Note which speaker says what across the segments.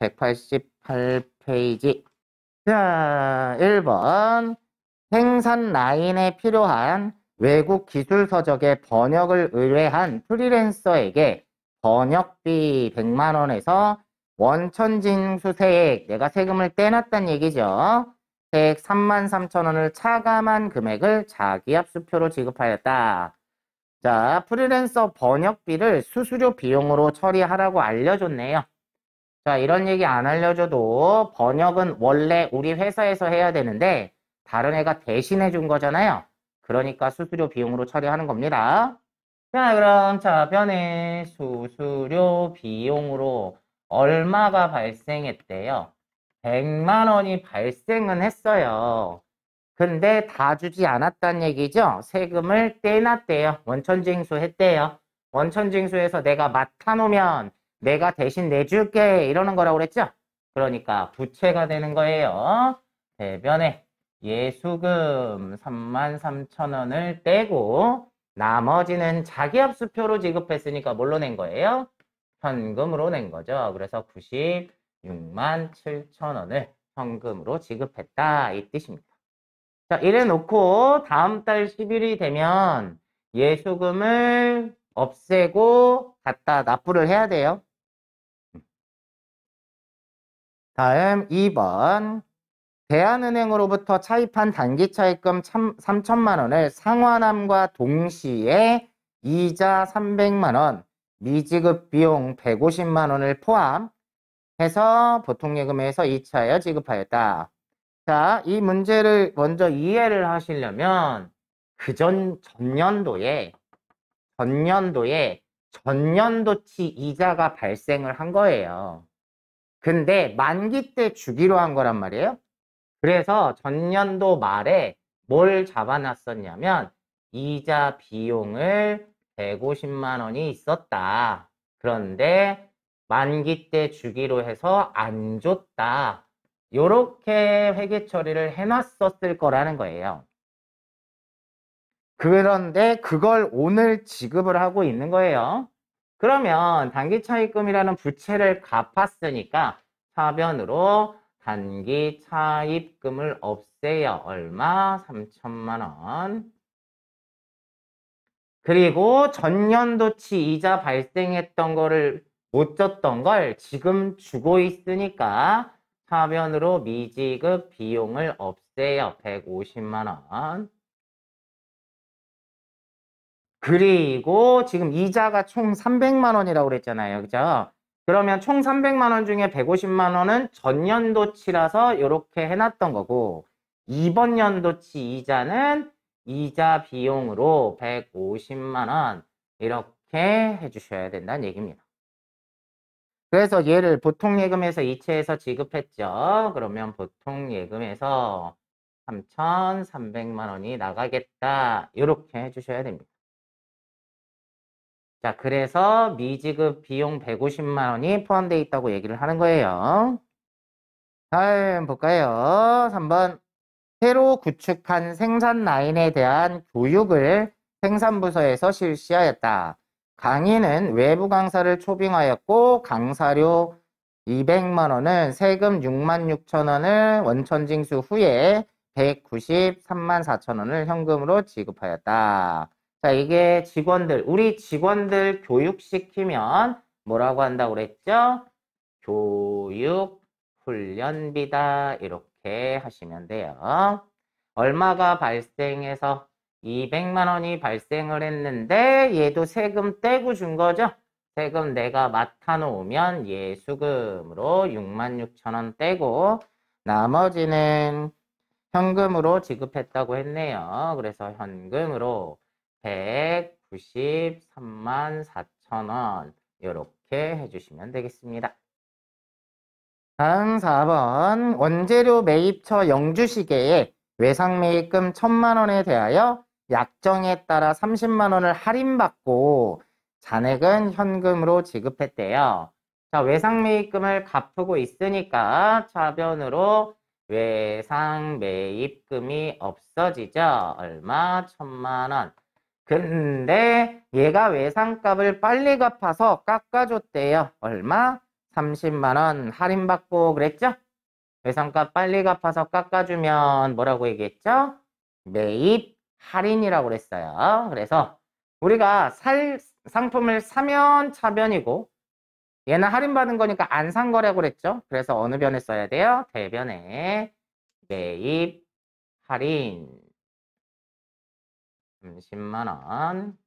Speaker 1: 188페이지. 자, 1번. 생산 라인에 필요한 외국 기술 서적의 번역을 의뢰한 프리랜서에게 번역비 100만 원에서 원천징수 세액, 내가 세금을 떼놨단 얘기죠. 세액 33,000원을 차감한 금액을 자기압 수표로 지급하였다. 자, 프리랜서 번역비를 수수료 비용으로 처리하라고 알려줬네요. 자, 이런 얘기 안 알려줘도 번역은 원래 우리 회사에서 해야 되는데 다른 애가 대신해 준 거잖아요. 그러니까 수수료 비용으로 처리하는 겁니다. 자, 그럼 좌변에 수수료 비용으로 얼마가 발생했대요? 100만 원이 발생은 했어요. 근데 다 주지 않았단 얘기죠? 세금을 떼놨대요. 원천징수 했대요. 원천징수해서 내가 맡아놓으면 내가 대신 내줄게 이러는 거라고 그랬죠? 그러니까 부채가 되는 거예요. 대변에 예수금 33,000원을 떼고 나머지는 자기압 수표로 지급했으니까 뭘로 낸 거예요? 현금으로 낸 거죠. 그래서 96만 7천원을 현금으로 지급했다 이 뜻입니다. 자, 이래 놓고 다음 달 10일이 되면 예수금을 없애고 갖다 납부를 해야 돼요. 다음 2번. 대한은행으로부터 차입한 단기차입금 3천만 원을 상환함과 동시에 이자 300만 원, 미지급 비용 150만 원을 포함해서 보통예금에서 이차하여 지급하였다. 자, 이 문제를 먼저 이해를 하시려면 전년도에 전년도치 이자가 발생을 한 거예요. 근데 만기 때 주기로 한 거란 말이에요. 그래서 전년도 말에 뭘 잡아놨었냐면 이자 비용을 150만 원이 있었다. 그런데 만기 때 주기로 해서 안 줬다. 요렇게 회계 처리를 해놨었을 거라는 거예요. 그런데 그걸 오늘 지급을 하고 있는 거예요. 그러면 단기차입금이라는 부채를 갚았으니까 차변으로 단기 차입금을 없애요. 얼마? 3천만 원. 그리고 전년도치 이자 발생했던 거를 못 줬던 걸 지금 주고 있으니까 차변으로 미지급 비용을 없애요. 150만 원. 그리고 지금 이자가 총 300만 원이라고 그랬잖아요. 그죠? 그러면 총 300만 원 중에 150만 원은 전년도치라서 이렇게 해놨던 거고 이번 연도치 이자는 이자 비용으로 150만 원 이렇게 해주셔야 된다는 얘기입니다. 그래서 얘를 보통예금에서 이체해서 지급했죠. 그러면 보통예금에서 3,300만 원이 나가겠다. 이렇게 해주셔야 됩니다. 자, 그래서 미지급 비용 150만 원이 포함되어 있다고 얘기를 하는 거예요. 다음 볼까요? 3번. 새로 구축한 생산 라인에 대한 교육을 생산부서에서 실시하였다. 강의는 외부 강사를 초빙하였고 강사료 200만 원은 세금 6만 6천 원을 원천징수 후에 193만 4천 원을 현금으로 지급하였다. 자, 이게 우리 직원들 교육시키면 뭐라고 한다고 그랬죠? 교육훈련비다. 이렇게 하시면 돼요. 얼마가 발생해서 200만 원이 발생을 했는데 얘도 세금 떼고 준 거죠? 세금 내가 맡아놓으면 예수금으로 6만 6천 원 떼고 나머지는 현금으로 지급했다고 했네요. 그래서 현금으로 193만 4천 원 이렇게 해주시면 되겠습니다. 다음 4번. 원재료 매입처 영주시계에 외상매입금 1,000만 원에 대하여 약정에 따라 30만 원을 할인받고 잔액은 현금으로 지급했대요. 자, 외상매입금을 갚고 있으니까 차변으로 외상매입금이 없어지죠. 얼마? 1,000만 원. 근데 얘가 외상값을 빨리 갚아서 깎아줬대요. 얼마? 30만 원 할인받고 그랬죠? 외상값 빨리 갚아서 깎아주면 뭐라고 얘기했죠? 매입 할인이라고 그랬어요. 그래서 우리가 살 상품을 사면 차변이고 얘는 할인받은 거니까 안 산 거라고 그랬죠? 그래서 어느 변에 써야 돼요? 대변에 매입 할인 30만 원.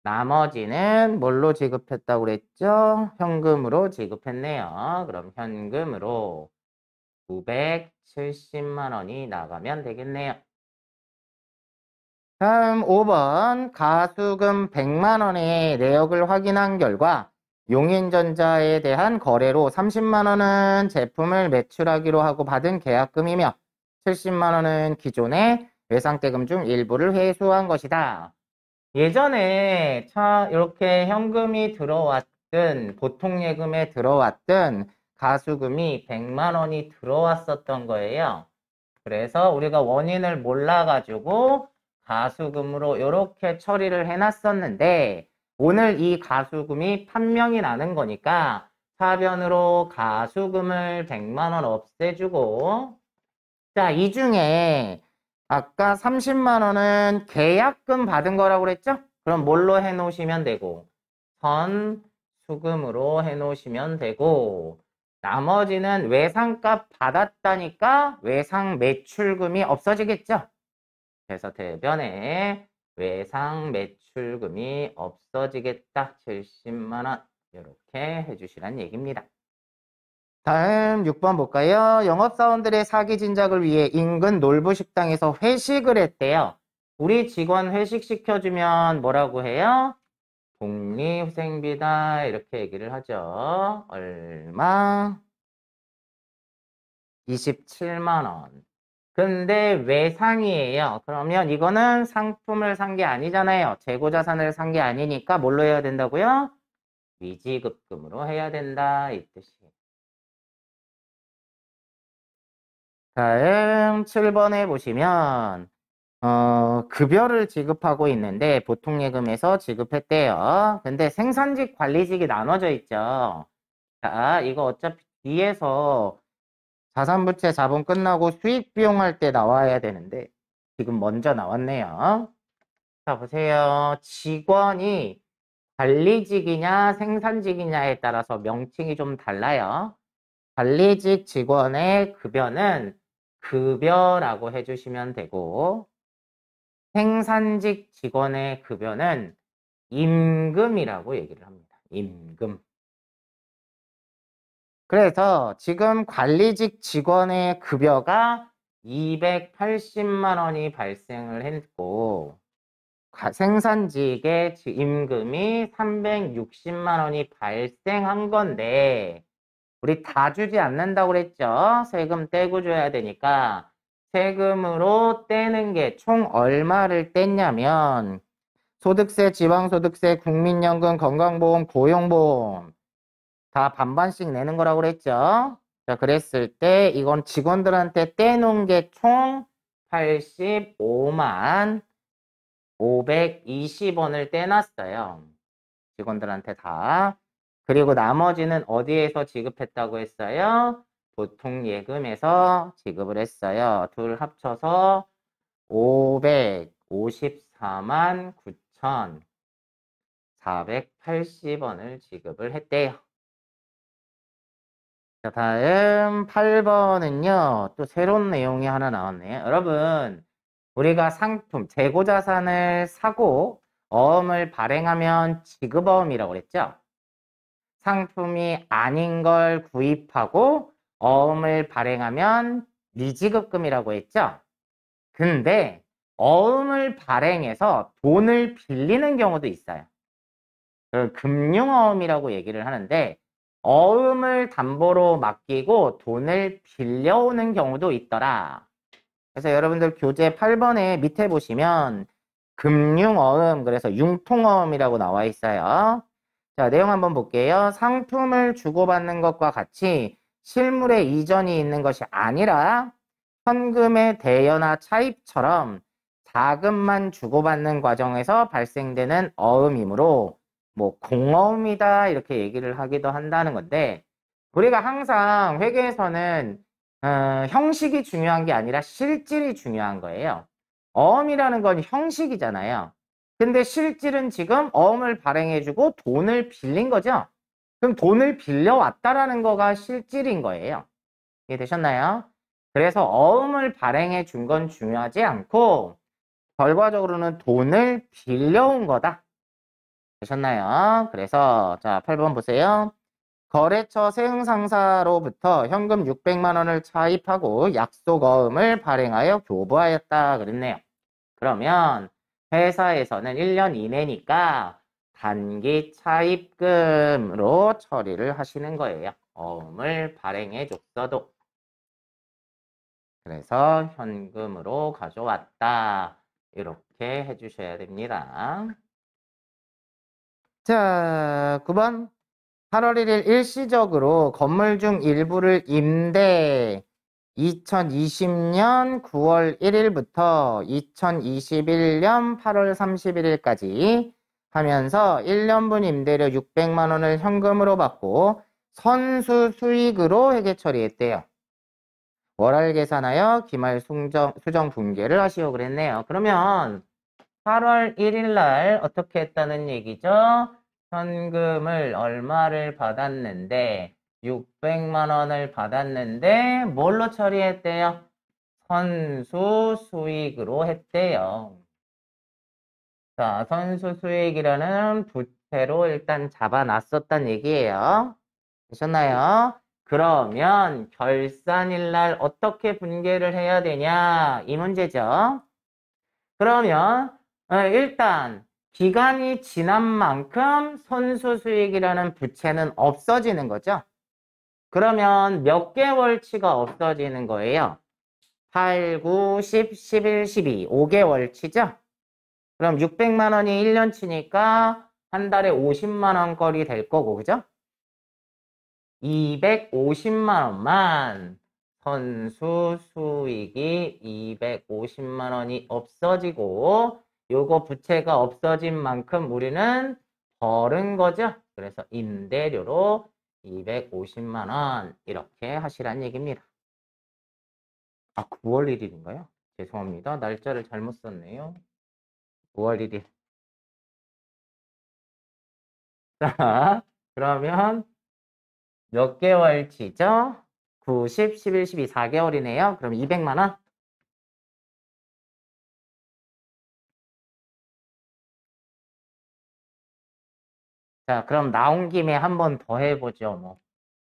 Speaker 1: 나머지는 뭘로 지급했다고 그랬죠? 현금으로 지급했네요. 그럼 현금으로 970만 원이 나가면 되겠네요. 다음 5번 가수금 100만 원의 내역을 확인한 결과 용인전자에 대한 거래로 30만 원은 제품을 매출하기로 하고 받은 계약금이며 70만 원은 기존의 외상대금 중 일부를 회수한 것이다. 예전에 이렇게 현금이 들어왔든 보통 예금에 들어왔든 가수금이 100만 원이 들어왔었던 거예요. 그래서 우리가 원인을 몰라가지고 가수금으로 이렇게 처리를 해놨었는데 오늘 이 가수금이 판명이 나는 거니까 사변으로 가수금을 100만 원 없애주고 자, 이 중에 아까 30만 원은 계약금 받은 거라고 그랬죠? 그럼 뭘로 해놓으시면 되고 선수금으로 해놓으시면 되고 나머지는 외상값 받았다니까 외상 매출금이 없어지겠죠? 그래서 대변에 외상 매출금이 없어지겠다. 70만 원 이렇게 해주시란 얘기입니다. 다음 6번 볼까요? 영업사원들의 사기 진작을 위해 인근 놀부식당에서 회식을 했대요. 우리 직원 회식 시켜주면 뭐라고 해요? 복리후생비다 이렇게 얘기를 하죠. 얼마? 27만 원. 근데 외상이에요. 그러면 이거는 상품을 산 게 아니잖아요. 재고자산을 산 게 아니니까 뭘로 해야 된다고요? 미지급금으로 해야 된다 이 뜻이에요. 다음 7번에 보시면 급여를 지급하고 있는데 보통 예금에서 지급했대요. 근데 생산직 관리직이 나눠져 있죠. 자, 이거 어차피 뒤에서 자산부채 자본 끝나고 수익 비용할 때 나와야 되는데 지금 먼저 나왔네요. 자, 보세요. 직원이 관리직이냐 생산직이냐에 따라서 명칭이 좀 달라요. 관리직 직원의 급여는 급여라고 해주시면 되고 생산직 직원의 급여는 임금이라고 얘기를 합니다. 임금. 그래서 지금 관리직 직원의 급여가 280만 원이 발생을 했고 생산직의 임금이 360만 원이 발생한 건데 우리 다 주지 않는다고 그랬죠? 세금 떼고 줘야 되니까 세금으로 떼는 게 총 얼마를 뗐냐면 소득세, 지방소득세, 국민연금, 건강보험, 고용보험 다 반반씩 내는 거라고 그랬죠? 자, 그랬을 때 이건 직원들한테 떼놓은 게 총 85만 520원을 떼놨어요. 직원들한테 다. 그리고 나머지는 어디에서 지급했다고 했어요? 보통 예금에서 지급을 했어요. 둘 합쳐서 554만 9,480원을 지급을 했대요. 자, 다음 8번은요. 또 새로운 내용이 하나 나왔네요. 여러분, 우리가 상품, 재고자산을 사고 어음을 발행하면 지급어음이라고 그랬죠? 상품이 아닌 걸 구입하고 어음을 발행하면 미지급금이라고 했죠? 근데 어음을 발행해서 돈을 빌리는 경우도 있어요. 금융어음이라고 얘기를 하는데 어음을 담보로 맡기고 돈을 빌려오는 경우도 있더라. 그래서 여러분들 교재 8번에 밑에 보시면 금융어음, 그래서 융통어음이라고 나와 있어요. 자, 내용 한번 볼게요. 상품을 주고받는 것과 같이 실물의 이전이 있는 것이 아니라 현금의 대여나 차입처럼 자금만 주고받는 과정에서 발생되는 어음이므로 뭐 공어음이다 이렇게 얘기를 하기도 한다는 건데 우리가 항상 회계에서는 형식이 중요한 게 아니라 실질이 중요한 거예요. 어음이라는 건 형식이잖아요. 근데 실질은 지금 어음을 발행해주고 돈을 빌린 거죠. 그럼 돈을 빌려왔다라는 거가 실질인 거예요. 이해되셨나요? 그래서 어음을 발행해 준 건 중요하지 않고 결과적으로는 돈을 빌려온 거다. 되셨나요? 그래서 자 8번 보세요. 거래처 세흥상사로부터 현금 600만 원을 차입하고 약속어음을 발행하여 교부하였다 그랬네요. 그러면 회사에서는 1년 이내니까 단기 차입금으로 처리를 하시는 거예요. 어음을 발행해 줬어도. 그래서 현금으로 가져왔다. 이렇게 해주셔야 됩니다. 자, 9번. 8월 1일 일시적으로 건물 중 일부를 임대 2020년 9월 1일부터 2021년 8월 31일까지 하면서 1년분 임대료 600만 원을 현금으로 받고 선수 수익으로 회계 처리했대요. 월할 계산하여 기말 수정 분계를 하시오 그랬네요. 그러면 8월 1일 날 어떻게 했다는 얘기죠? 현금을 얼마를 받았는데 600만 원을 받았는데 뭘로 처리했대요? 선수 수익으로 했대요. 자, 선수 수익이라는 부채로 일단 잡아놨었단 얘기예요. 되셨나요? 그러면 결산일 날 어떻게 분계를 해야 되냐? 이 문제죠. 그러면 일단 기간이 지난 만큼 선수 수익이라는 부채는 없어지는 거죠. 그러면 몇 개월치가 없어지는 거예요? 8, 9, 10, 11, 12, 5개월치죠? 그럼 600만 원이 1년치니까 한 달에 50만 원거리 될 거고, 그죠? 250만 원만 선수 수익이 250만 원이 없어지고 요거 부채가 없어진 만큼 우리는 벌은 거죠. 그래서 임대료로 250만 원 이렇게 하시란 얘기입니다. 아, 9월 1일인가요? 죄송합니다. 날짜를 잘못 썼네요. 9월 1일. 자, 그러면 몇 개월치죠? 9, 10, 11, 12, 4개월이네요. 그럼 200만 원? 자, 그럼 나온 김에 한 번 더 해보죠. 뭐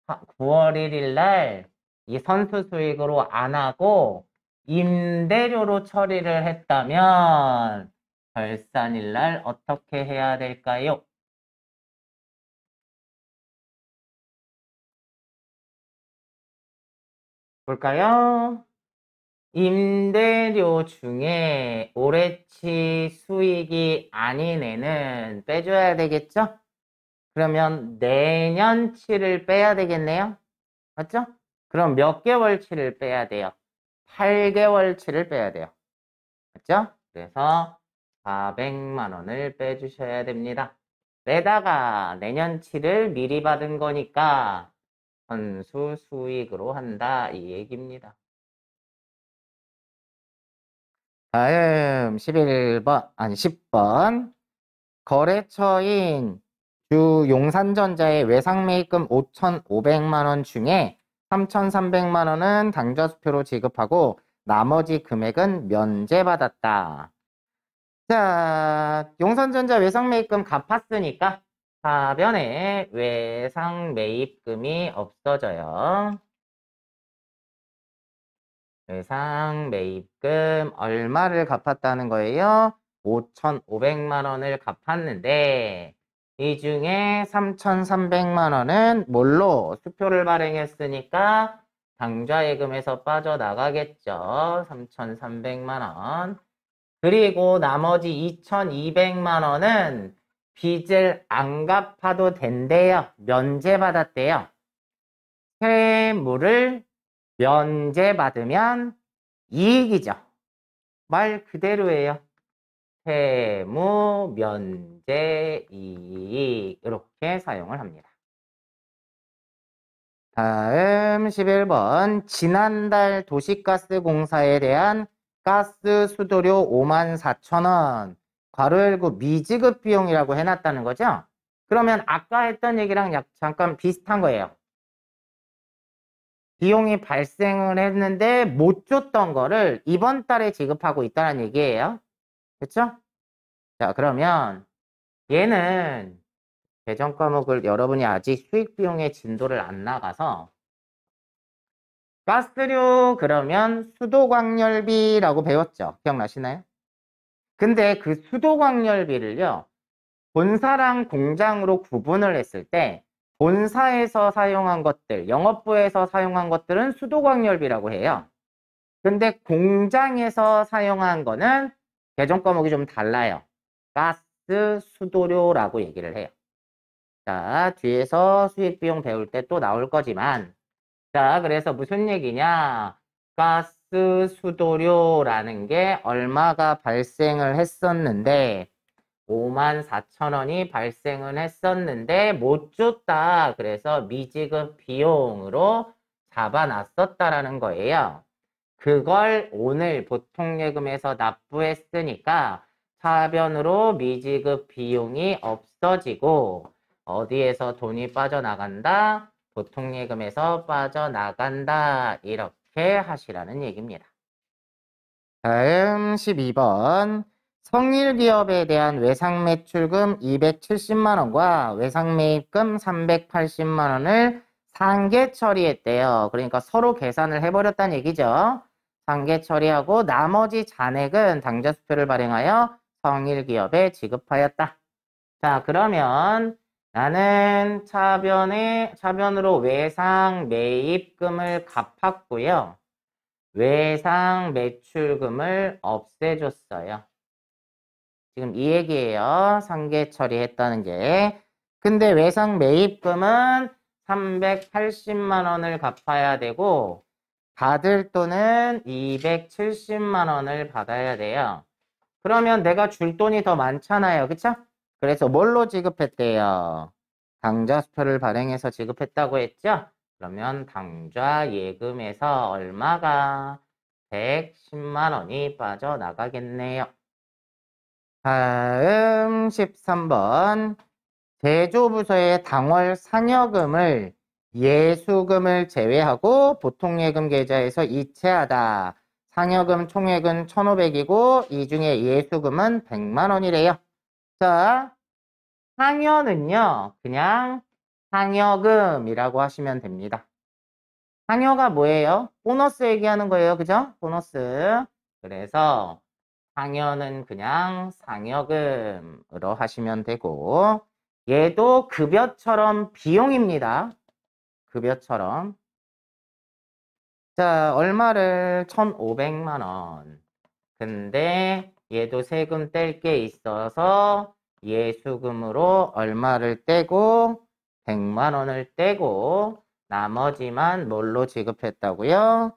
Speaker 1: 9월 1일 날 이 선수 수익으로 안 하고 임대료로 처리를 했다면 결산일 날 어떻게 해야 될까요? 볼까요? 임대료 중에 올해치 수익이 아닌 애는 빼줘야 되겠죠? 그러면 내년치를 빼야 되겠네요. 맞죠? 그럼 몇 개월치를 빼야 돼요? 8개월치를 빼야 돼요. 맞죠? 그래서 400만 원을 빼주셔야 됩니다. 내다가 내년치를 미리 받은 거니까 선수 수익으로 한다 이 얘기입니다. 다음 11번, 아니 10번. 거래처인 주 용산전자의 외상매입금 5,500만 원 중에 3,300만 원은 당좌수표로 지급하고 나머지 금액은 면제받았다. 자, 용산전자 외상매입금 갚았으니까 하변에 외상매입금이 없어져요. 외상매입금 얼마를 갚았다는 거예요? 5,500만 원을 갚았는데 이 중에 3,300만 원은 뭘로 수표를 발행했으니까 당좌예금에서 빠져나가겠죠. 3,300만 원. 그리고 나머지 2,200만 원은 빚을 안 갚아도 된대요. 면제받았대요. 세무를 면제받으면 이익이죠. 말 그대로예요. 세무 면제 이익 이렇게 사용을 합니다. 다음 11번. 지난달 도시가스 공사에 대한 가스 수도료 54,000원. 괄호 열고 미지급 비용이라고 해놨다는 거죠? 그러면 아까 했던 얘기랑 잠깐 비슷한 거예요. 비용이 발생을 했는데 못 줬던 거를 이번 달에 지급하고 있다는 얘기예요. 그렇죠? 자, 그러면 얘는 배정 과목을 여러분이 아직 수익 비용의 진도를 안 나가서 가스료 그러면 수도광열비라고 배웠죠? 기억나시나요? 근데 그 수도광열비를요, 본사랑 공장으로 구분을 했을 때 본사에서 사용한 것들, 영업부에서 사용한 것들은 수도광열비라고 해요. 근데 공장에서 사용한 거는 배정 과목이 좀 달라요. 가스 수도료라고 얘기를 해요. 자, 뒤에서 수익 비용 배울 때 또 나올 거지만, 자, 그래서 무슨 얘기냐? 가스 수도료라는 게 얼마가 발생을 했었는데 54,000원이 발생을 했었는데 못 줬다. 그래서 미지급 비용으로 잡아놨었다라는 거예요. 그걸 오늘 보통예금에서 납부했으니까 차변으로 미지급 비용이 없어지고 어디에서 돈이 빠져나간다? 보통예금에서 빠져나간다. 이렇게 하시라는 얘기입니다. 다음 12번. 성일기업에 대한 외상매출금 270만원과 외상매입금 380만원을 상계 처리했대요. 그러니까 서로 계산을 해버렸다는 얘기죠. 상계 처리하고 나머지 잔액은 당좌수표를 발행하여 성일기업에 지급하였다. 자, 그러면 나는 차변으로 외상매입금을 갚았고요. 외상 매출금을 없애줬어요. 지금 이 얘기예요. 상계 처리했다는 게. 근데 외상 매입금은 380만 원을 갚아야 되고 받을 돈은 270만 원을 받아야 돼요. 그러면 내가 줄 돈이 더 많잖아요. 그쵸? 그래서 뭘로 지급했대요? 당좌수표를 발행해서 지급했다고 했죠? 그러면 당좌 예금에서 얼마가 110만 원이 빠져나가겠네요. 다음 13번. 제조부서의 당월 상여금을 예수금을 제외하고 보통예금 계좌에서 이체하다. 상여금 총액은 1,500이고 이 중에 예수금은 100만 원이래요. 자, 상여는요, 그냥 상여금이라고 하시면 됩니다. 상여가 뭐예요? 보너스 얘기하는 거예요. 그죠? 보너스. 그래서 상여는 그냥 상여금으로 하시면 되고 얘도 급여처럼 비용입니다. 급여처럼. 자, 얼마를 1,500만 원. 근데 얘도 세금 뗄 게 있어서 예수금으로 얼마를 떼고 100만 원을 떼고 나머지만 뭘로 지급했다고요?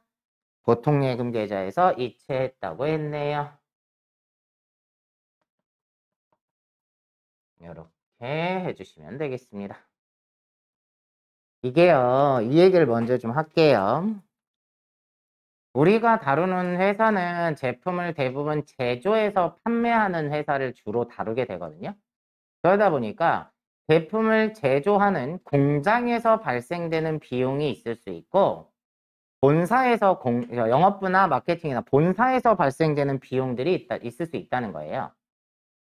Speaker 1: 보통예금 계좌에서 이체했다고 했네요. 이렇게 해주시면 되겠습니다. 이게요, 이 얘기를 먼저 좀 할게요. 우리가 다루는 회사는 제품을 대부분 제조해서 판매하는 회사를 주로 다루게 되거든요. 그러다 보니까 제품을 제조하는 공장에서 발생되는 비용이 있을 수 있고 본사에서 영업부나 마케팅이나 본사에서 발생되는 비용들이 있을 수 있다는 거예요.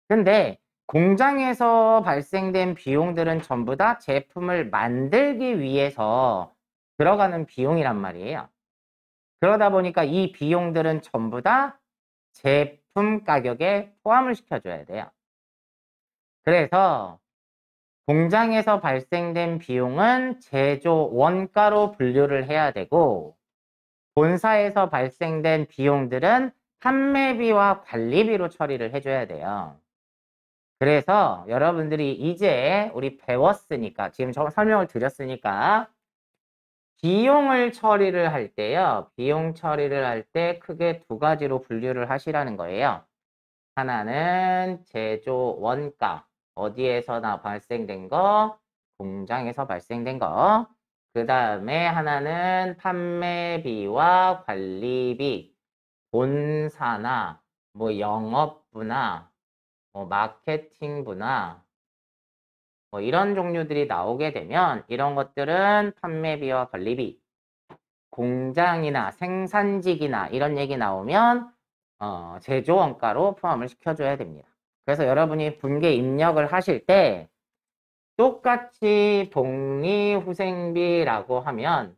Speaker 1: 근데 공장에서 발생된 비용들은 전부 다 제품을 만들기 위해서 들어가는 비용이란 말이에요. 그러다 보니까 이 비용들은 전부 다 제품 가격에 포함을 시켜줘야 돼요. 그래서 공장에서 발생된 비용은 제조 원가로 분류를 해야 되고 본사에서 발생된 비용들은 판매비와 관리비로 처리를 해줘야 돼요. 그래서 여러분들이 이제 우리 배웠으니까 지금 저 설명을 드렸으니까 비용을 처리를 할 때요. 비용 처리를 할 때 크게 두 가지로 분류를 하시라는 거예요. 하나는 제조 원가, 어디에서나 발생된 거, 공장에서 발생된 거. 그 다음에 하나는 판매비와 관리비, 본사나 뭐 영업부나 뭐 마케팅부나 뭐 이런 종류들이 나오게 되면 이런 것들은 판매비와 관리비, 공장이나 생산직이나 이런 얘기 나오면 제조 원가로 포함을 시켜줘야 됩니다. 그래서 여러분이 분계 입력을 하실 때 똑같이 복리후생비라고 하면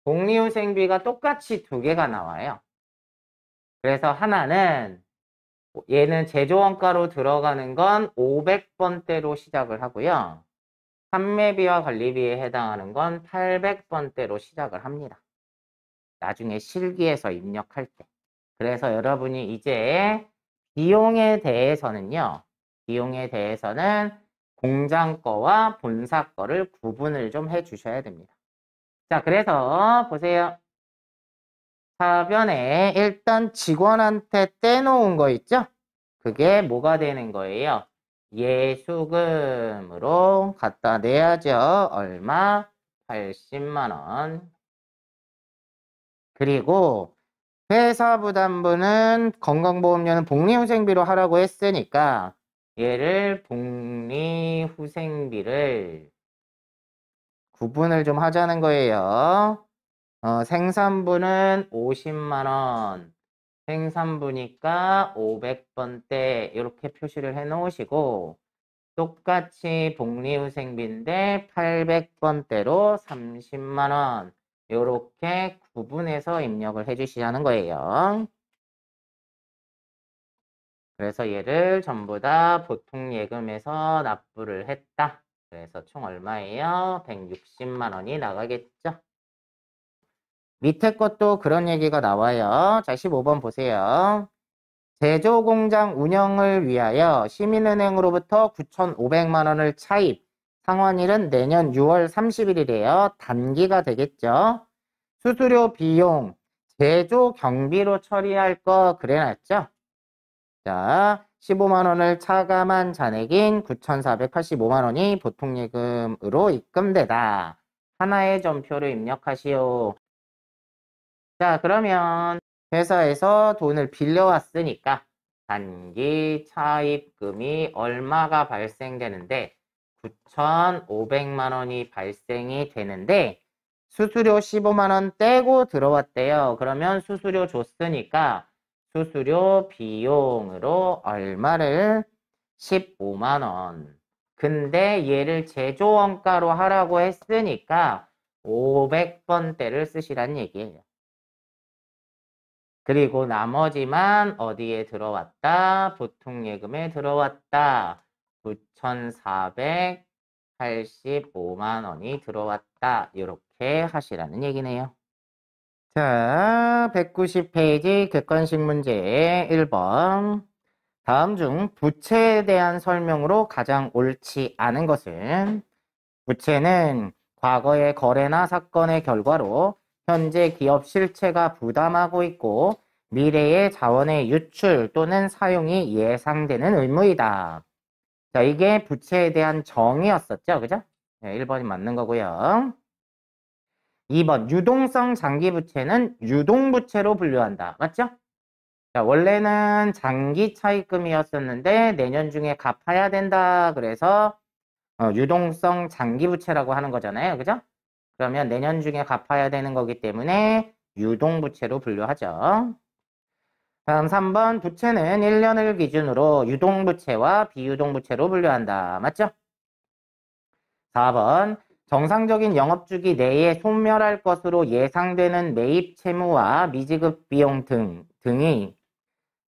Speaker 1: 복리후생비가 똑같이 두 개가 나와요. 그래서 하나는 얘는 제조원가로 들어가는 건 500번대로 시작을 하고요. 판매비와 관리비에 해당하는 건 800번대로 시작을 합니다. 나중에 실기에서 입력할 때. 그래서 여러분이 이제 비용에 대해서는요. 비용에 대해서는 공장 거와 본사 거를 구분을 좀 해주셔야 됩니다. 자, 그래서 보세요. 사변에 일단 직원한테 떼놓은 거 있죠? 그게 뭐가 되는 거예요? 예수금으로 갖다 내야죠. 얼마? 80만 원. 그리고 회사부담부는 건강보험료는 복리후생비로 하라고 했으니까 얘를 복리후생비를 구분을 좀 하자는 거예요. 생산부는 50만 원, 생산부니까 500번대 이렇게 표시를 해 놓으시고 똑같이 복리후생비인데 800번대로 30만 원 이렇게 구분해서 입력을 해 주시자는 거예요. 그래서 얘를 전부 다 보통예금에서 납부를 했다. 그래서 총 얼마예요? 160만 원이 나가겠죠? 밑에 것도 그런 얘기가 나와요. 자, 15번 보세요. 제조공장 운영을 위하여 시민은행으로부터 9,500만 원을 차입. 상환일은 내년 6월 30일이래요. 단기가 되겠죠. 수수료 비용, 제조 경비로 처리할 거 그래놨죠. 자, 15만 원을 차감한 잔액인 9,485만 원이 보통예금으로 입금되다. 하나의 점표를 입력하시오. 자, 그러면 회사에서 돈을 빌려왔으니까 단기 차입금이 얼마가 발생되는데 9,500만 원이 발생이 되는데 수수료 15만 원 떼고 들어왔대요. 그러면 수수료 줬으니까 수수료 비용으로 얼마를? 15만 원. 근데 얘를 제조원가로 하라고 했으니까 500번대를 쓰시란 얘기예요. 그리고 나머지만 어디에 들어왔다? 보통예금에 들어왔다. 9,485만 원이 들어왔다. 이렇게 하시라는 얘기네요. 자, 190페이지 객관식 문제 1번. 다음 중 부채에 대한 설명으로 가장 옳지 않은 것은 부채는 과거의 거래나 사건의 결과로 현재 기업 실체가 부담하고 있고 미래의 자원의 유출 또는 사용이 예상되는 의무이다. 자, 이게 부채에 대한 정의였었죠. 그죠? 네, 1번이 맞는 거고요. 2번 유동성 장기부채는 유동부채로 분류한다. 맞죠? 자, 원래는 장기 차입금이었었는데 내년 중에 갚아야 된다. 그래서 유동성 장기부채라고 하는 거잖아요. 그죠? 그러면 내년 중에 갚아야 되는 거기 때문에 유동부채로 분류하죠. 다음 3번 부채는 1년을 기준으로 유동부채와 비유동부채로 분류한다. 맞죠? 4번 정상적인 영업주기 내에 소멸할 것으로 예상되는 매입 채무와 미지급 비용 등이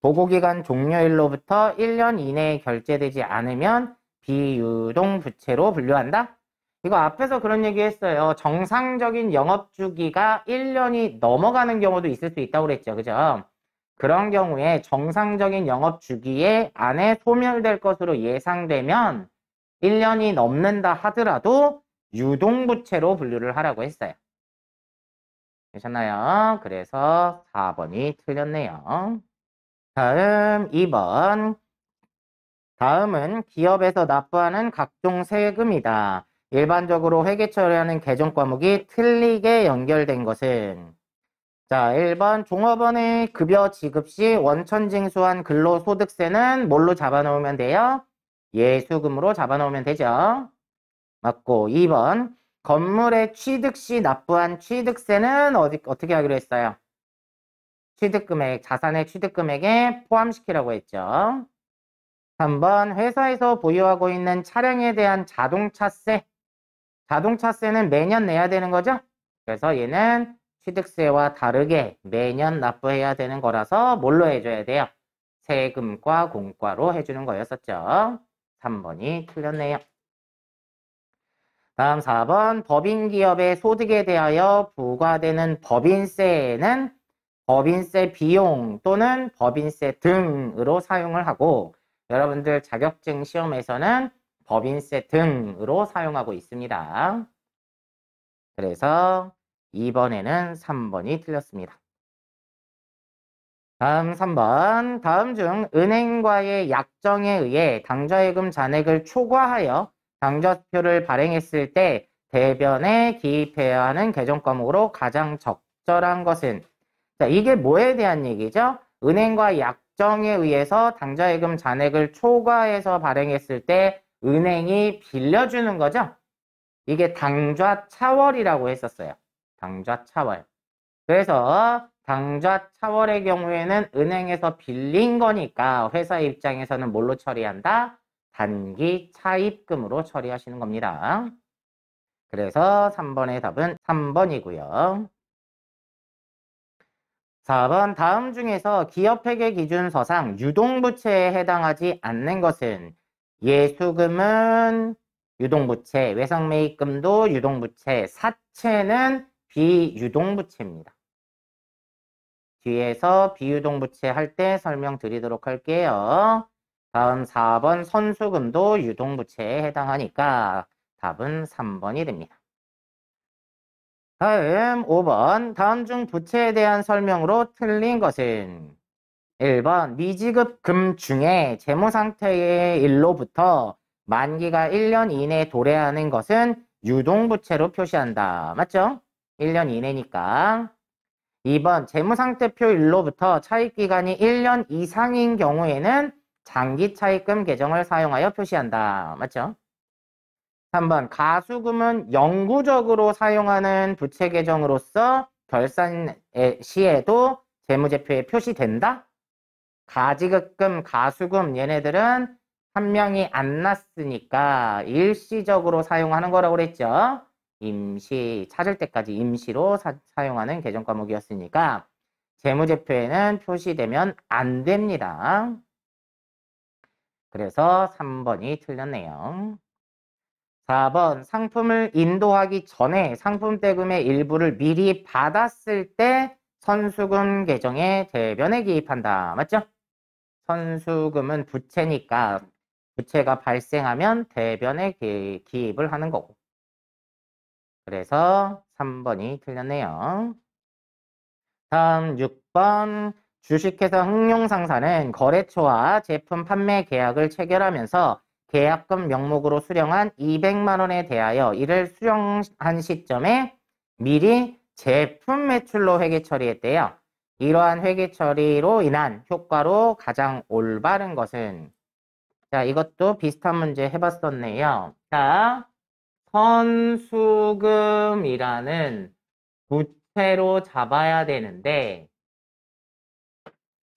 Speaker 1: 보고기간 종료일로부터 1년 이내에 결제되지 않으면 비유동부채로 분류한다? 이거 앞에서 그런 얘기 했어요. 정상적인 영업주기가 1년이 넘어가는 경우도 있을 수 있다고 그랬죠. 그죠? 그런 경우에 정상적인 영업주기에 안에 소멸될 것으로 예상되면 1년이 넘는다 하더라도 유동부채로 분류를 하라고 했어요. 되셨나요? 그래서 4번이 틀렸네요. 다음 2번. 다음은 기업에서 납부하는 각종 세금이다. 일반적으로 회계 처리하는 계정 과목이 틀리게 연결된 것은 자, 1번 종업원의 급여 지급 시 원천 징수한 근로소득세는 뭘로 잡아놓으면 돼요? 예수금으로 잡아놓으면 되죠. 맞고 2번 건물의 취득 시 납부한 취득세는 어떻게 하기로 했어요? 취득금액, 자산의 취득금액에 포함시키라고 했죠. 3번 회사에서 보유하고 있는 차량에 대한 자동차세. 자동차세는 매년 내야 되는 거죠? 그래서 얘는 취득세와 다르게 매년 납부해야 되는 거라서 뭘로 해줘야 돼요? 세금과 공과로 해주는 거였었죠. 3번이 틀렸네요. 다음 4번 법인기업의 소득에 대하여 부과되는 법인세는 법인세 비용 또는 법인세 등으로 사용을 하고 여러분들 자격증 시험에서는 법인세 등으로 사용하고 있습니다. 그래서 2번에는 3번이 틀렸습니다. 다음 3번 다음 중 은행과의 약정에 의해 당좌예금 잔액을 초과하여 당좌표를 발행했을 때 대변에 기입해야 하는 계정 과목으로 가장 적절한 것은 자, 이게 뭐에 대한 얘기죠? 은행과 약정에 의해서 당좌예금 잔액을 초과해서 발행했을 때 은행이 빌려주는 거죠? 이게 당좌차월이라고 했었어요. 당좌차월. 그래서 당좌차월의 경우에는 은행에서 빌린 거니까 회사 입장에서는 뭘로 처리한다? 단기 차입금으로 처리하시는 겁니다. 그래서 3번의 답은 3번이고요. 4번 다음 중에서 기업회계 기준서상 유동부채에 해당하지 않는 것은 예수금은 유동부채, 외상매입금도 유동부채, 사채는 비유동부채입니다. 뒤에서 비유동부채 할 때 설명드리도록 할게요. 다음 4번 선수금도 유동부채에 해당하니까 답은 3번이 됩니다. 다음 5번 다음 중 부채에 대한 설명으로 틀린 것은 1번 미지급 금 중에 재무상태의 일로부터 만기가 1년 이내에 도래하는 것은 유동부채로 표시한다. 맞죠? 1년 이내니까. 2번 재무상태표 일로부터 차입기간이 1년 이상인 경우에는 장기차입금 계정을 사용하여 표시한다. 맞죠? 3번 가수금은 영구적으로 사용하는 부채 계정으로서 결산 시에도 재무제표에 표시된다? 가지급금, 가수금 얘네들은 한 명이 안 났으니까 일시적으로 사용하는 거라고 그랬죠. 임시, 찾을 때까지 임시로 사용하는 계정 과목이었으니까 재무제표에는 표시되면 안 됩니다. 그래서 3번이 틀렸네요. 4번 상품을 인도하기 전에 상품 대금의 일부를 미리 받았을 때 선수금 계정에 대변에 기입한다. 맞죠? 선수금은 부채니까 부채가 발생하면 대변에 기입을 하는 거고. 그래서 3번이 틀렸네요. 다음 6번 주식회사 흥룡상사는 거래처와 제품 판매 계약을 체결하면서 계약금 명목으로 수령한 200만 원에 대하여 이를 수령한 시점에 미리 제품 매출로 회계 처리했대요. 이러한 회계 처리로 인한 효과로 가장 올바른 것은 자, 이것도 비슷한 문제 해봤었네요. 자, 선수금이라는 부채로 잡아야 되는데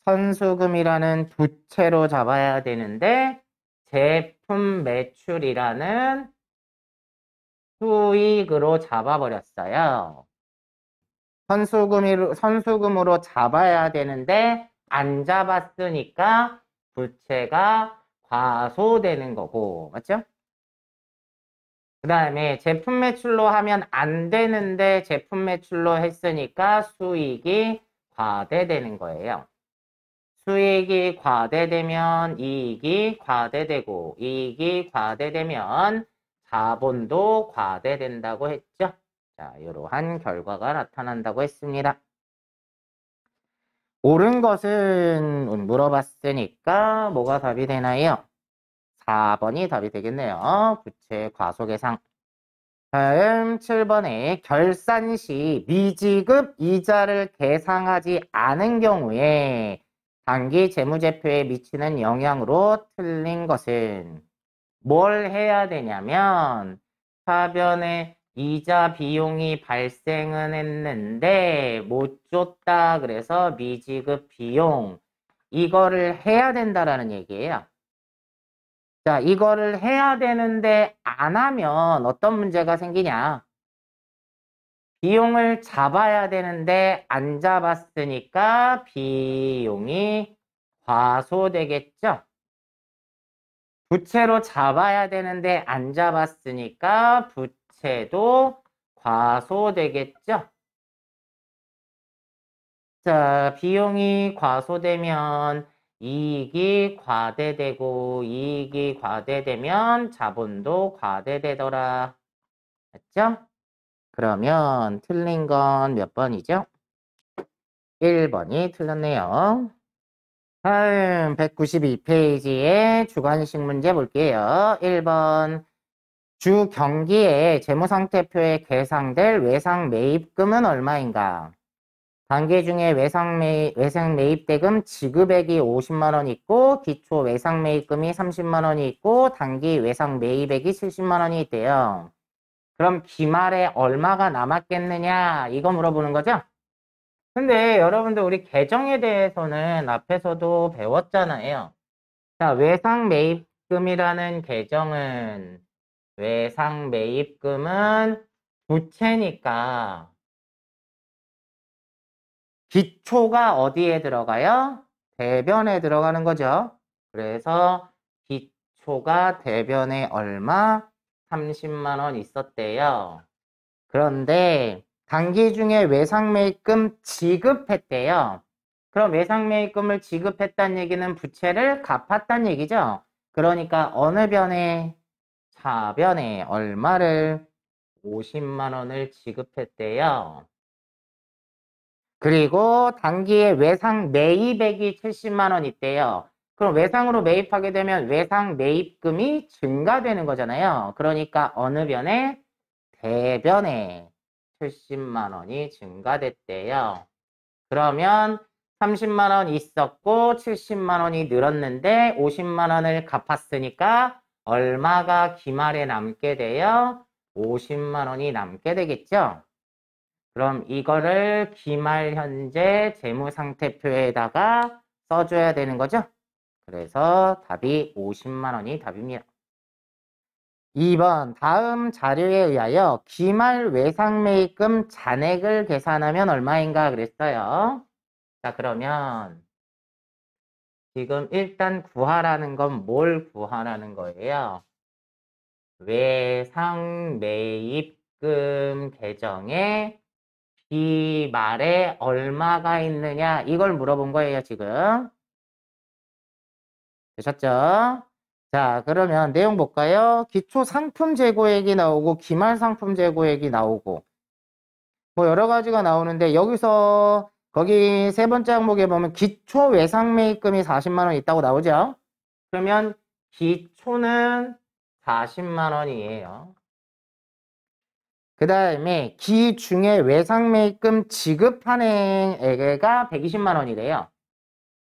Speaker 1: 선수금이라는 부채로 잡아야 되는데 제품 매출이라는 수익으로 잡아버렸어요. 선수금으로 잡아야 되는데 안 잡았으니까 부채가 과소되는 거고, 맞죠? 그 다음에 제품 매출로 하면 안 되는데 제품 매출로 했으니까 수익이 과대되는 거예요. 수익이 과대되면 이익이 과대되고 이익이 과대되면 자본도 과대된다고 했죠. 자, 이러한 결과가 나타난다고 했습니다. 옳은 것은 물어봤으니까 뭐가 답이 되나요? 4번이 답이 되겠네요. 부채 과소계상. 다음 7번에 결산 시 미지급 이자를 계상하지 않은 경우에 단기 재무제표에 미치는 영향으로 틀린 것은 뭘 해야 되냐면 하변에 이자 비용이 발생은 했는데 못 줬다 그래서 미지급 비용 이거를 해야 된다라는 얘기예요. 자, 이거를 해야 되는데 안 하면 어떤 문제가 생기냐? 비용을 잡아야 되는데 안 잡았으니까 비용이 과소되겠죠? 부채로 잡아야 되는데 안 잡았으니까 부채도 과소되겠죠? 자, 비용이 과소되면 이익이 과대되고 이익이 과대되면 자본도 과대되더라. 맞죠? 그러면 틀린 건 몇 번이죠? 1번이 틀렸네요. 다음 192페이지에 주관식 문제 볼게요. 1번 주 경기에 재무상태표에 계상될 외상 매입금은 얼마인가? 단계 중에 외상 매입대금 지급액이 50만 원 있고 기초 외상 매입금이 30만 원이 있고 단기 외상 매입액이 70만 원이 있대요. 그럼 기말에 얼마가 남았겠느냐? 이거 물어보는 거죠? 근데 여러분들 우리 계정에 대해서는 앞에서도 배웠잖아요. 자, 외상 매입금이라는 계정은 외상 매입금은 부채니까 기초가 어디에 들어가요? 대변에 들어가는 거죠. 그래서 기초가 대변에 얼마? 30만 원 있었대요. 그런데 단기 중에 외상매입금 지급했대요. 그럼 외상매입금을 지급했다는 얘기는 부채를 갚았다는 얘기죠. 그러니까 어느 변에? 차변에 얼마를? 50만 원을 지급했대요. 그리고 단기에 외상 매입액이 70만 원 있대요. 그럼 외상으로 매입하게 되면 외상 매입금이 증가되는 거잖아요. 그러니까 어느 변에? 대변에 70만 원이 증가됐대요. 그러면 30만 원 있었고 70만 원이 늘었는데 50만 원을 갚았으니까 얼마가 기말에 남게 돼요? 50만 원이 남게 되겠죠? 그럼 이거를 기말 현재 재무상태표에다가 써줘야 되는 거죠? 그래서 답이 50만 원이 답입니다. 2번 다음 자료에 의하여 기말 외상매입금 잔액을 계산하면 얼마인가 그랬어요. 자, 그러면 지금 일단 구하라는 건 뭘 구하라는 거예요? 외상매입금 계정에 기말에 얼마가 있느냐 이걸 물어본 거예요, 지금. 되셨죠? 자, 그러면 내용 볼까요? 기초 상품 재고액이 나오고 기말 상품 재고액이 나오고 뭐 여러 가지가 나오는데 여기서 거기 세 번째 항목에 보면 기초 외상 매입금이 40만 원 있다고 나오죠? 그러면 기초는 40만 원이에요. 그 다음에 기중에 외상 매입금 지급한액가 120만 원이래요.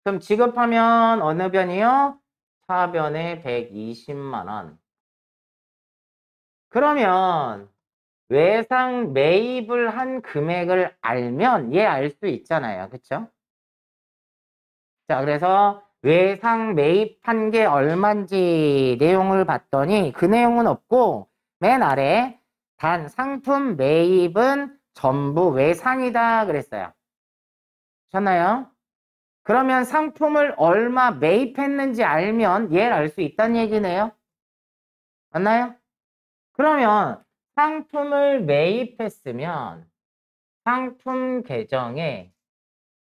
Speaker 1: 그럼 지급하면 어느 변이요? 차변에 120만 원. 그러면 외상 매입을 한 금액을 알면 얘 알 수 있잖아요. 그쵸? 자, 그래서 외상 매입한 게 얼만지 내용을 봤더니 그 내용은 없고 맨 아래 단 상품 매입은 전부 외상이다 그랬어요. 셨나요? 그러면 상품을 얼마 매입했는지 알면 얘를 알 수 있다는 얘기네요. 맞나요? 그러면 상품을 매입했으면 상품 계정에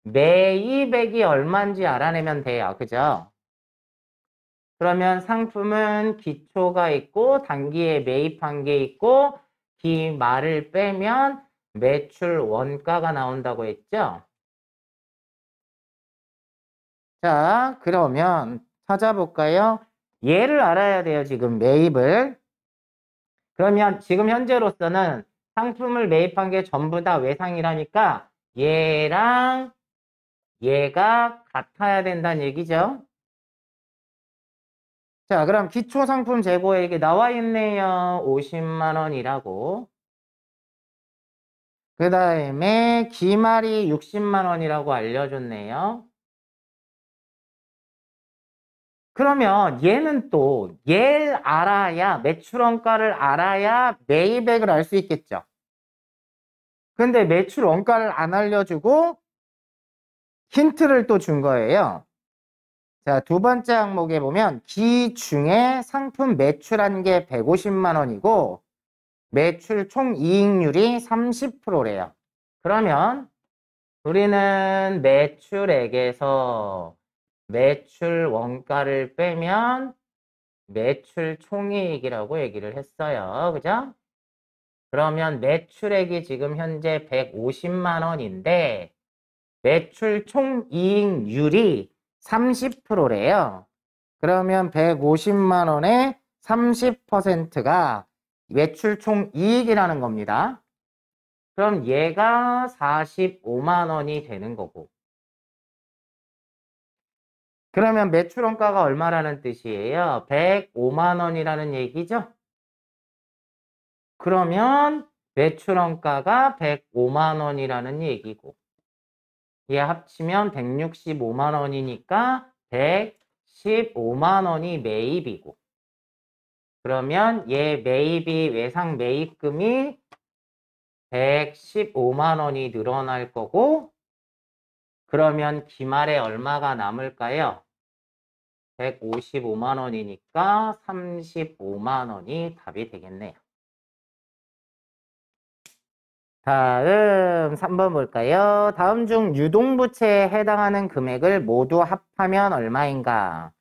Speaker 1: 매입액이 얼마인지 알아내면 돼요. 그죠? 그러면 상품은 기초가 있고 단기에 매입한 게 있고 기말을 빼면 매출 원가가 나온다고 했죠? 자, 그러면 찾아볼까요? 얘를 알아야 돼요. 지금 매입을. 그러면 지금 현재로서는 상품을 매입한 게 전부 다 외상이라니까 얘랑 얘가 같아야 된다는 얘기죠. 자, 그럼 기초상품 재고액이 나와 있네요. 50만 원이라고. 그 다음에 기말이 60만 원이라고 알려줬네요. 그러면 얘는 또 얘를 알아야 매출원가를 알아야 매입액을 알 수 있겠죠. 근데 매출원가를 안 알려주고 힌트를 또 준 거예요. 자, 두 번째 항목에 보면 기 중에 상품 매출한 게 150만 원이고 매출 총 이익률이 30%래요. 그러면 우리는 매출액에서 매출 원가를 빼면 매출 총이익이라고 얘기를 했어요. 그죠? 그러면 매출액이 지금 현재 150만 원인데 매출 총이익률이 30%래요. 그러면 150만 원의 30%가 매출 총이익이라는 겁니다. 그럼 얘가 45만 원이 되는 거고. 그러면 매출원가가 얼마라는 뜻이에요? 105만 원이라는 얘기죠? 그러면 매출원가가 105만 원이라는 얘기고 얘 합치면 165만 원이니까 115만 원이 매입이고 그러면 얘 매입이 외상 매입금이 115만 원이 늘어날 거고 그러면 기말에 얼마가 남을까요? 155만 원이니까 35만 원이 답이 되겠네요. 다음 3번 볼까요? 다음 중 유동부채에 해당하는 금액을 모두 합하면 얼마인가?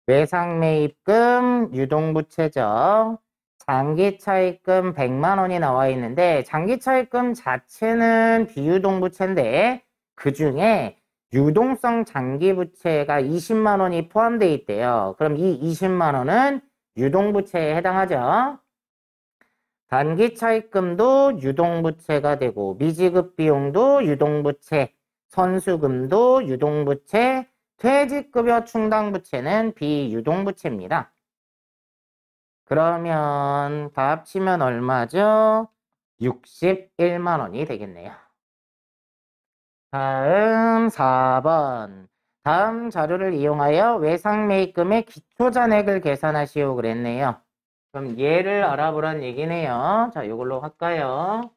Speaker 1: 외상매입금, 유동부채죠. 장기차입금 100만 원이 나와 있는데 장기차입금 자체는 비유동부채인데 그 중에 유동성 장기부채가 20만 원이 포함되어 있대요. 그럼 이 20만 원은 유동부채에 해당하죠. 단기차입금도 유동부채가 되고 미지급 비용도 유동부채, 선수금도 유동부채, 퇴직급여 충당부채는 비유동부채입니다. 그러면 다 합치면 얼마죠? 61만 원이 되겠네요. 다음 4번. 다음 자료를 이용하여 외상매입금의 기초잔액을 계산하시오 그랬네요. 그럼 얘를 알아보란 얘기네요. 자, 이걸로 할까요?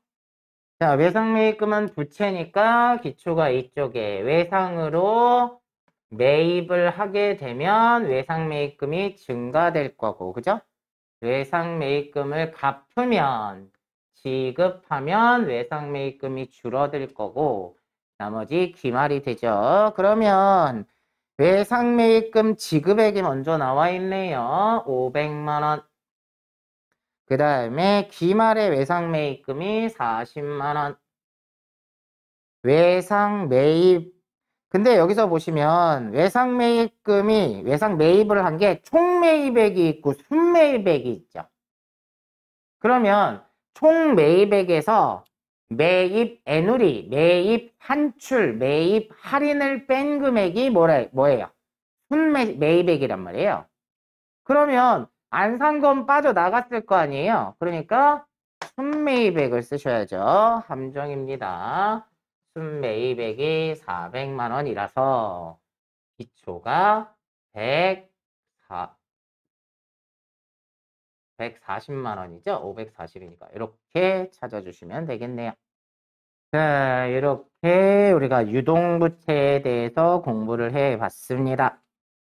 Speaker 1: 자, 외상매입금은 부채니까 기초가 이쪽에 외상으로 매입을 하게 되면 외상매입금이 증가될 거고, 그죠? 외상매입금을 갚으면 지급하면 외상매입금이 줄어들 거고 나머지 기말이 되죠. 그러면 외상매입금 지급액이 먼저 나와 있네요. 500만 원. 그 다음에 기말의 외상매입금이 40만 원. 외상매입 근데 여기서 보시면 외상매입금이 외상매입을 한 게 총매입액이 있고 순매입액이 있죠. 그러면 총매입액에서 매입 애누리, 매입 환출, 매입 할인을 뺀 금액이 뭐예요? 순매입액이란 말이에요. 그러면 안 산 건 빠져나갔을 거 아니에요? 그러니까 순매입액을 쓰셔야죠. 함정입니다. 순매입액이 400만 원이라서 기초가 140만 원이죠. 540이니까 이렇게 찾아주시면 되겠네요. 자, 이렇게 우리가 유동부채에 대해서 공부를 해봤습니다.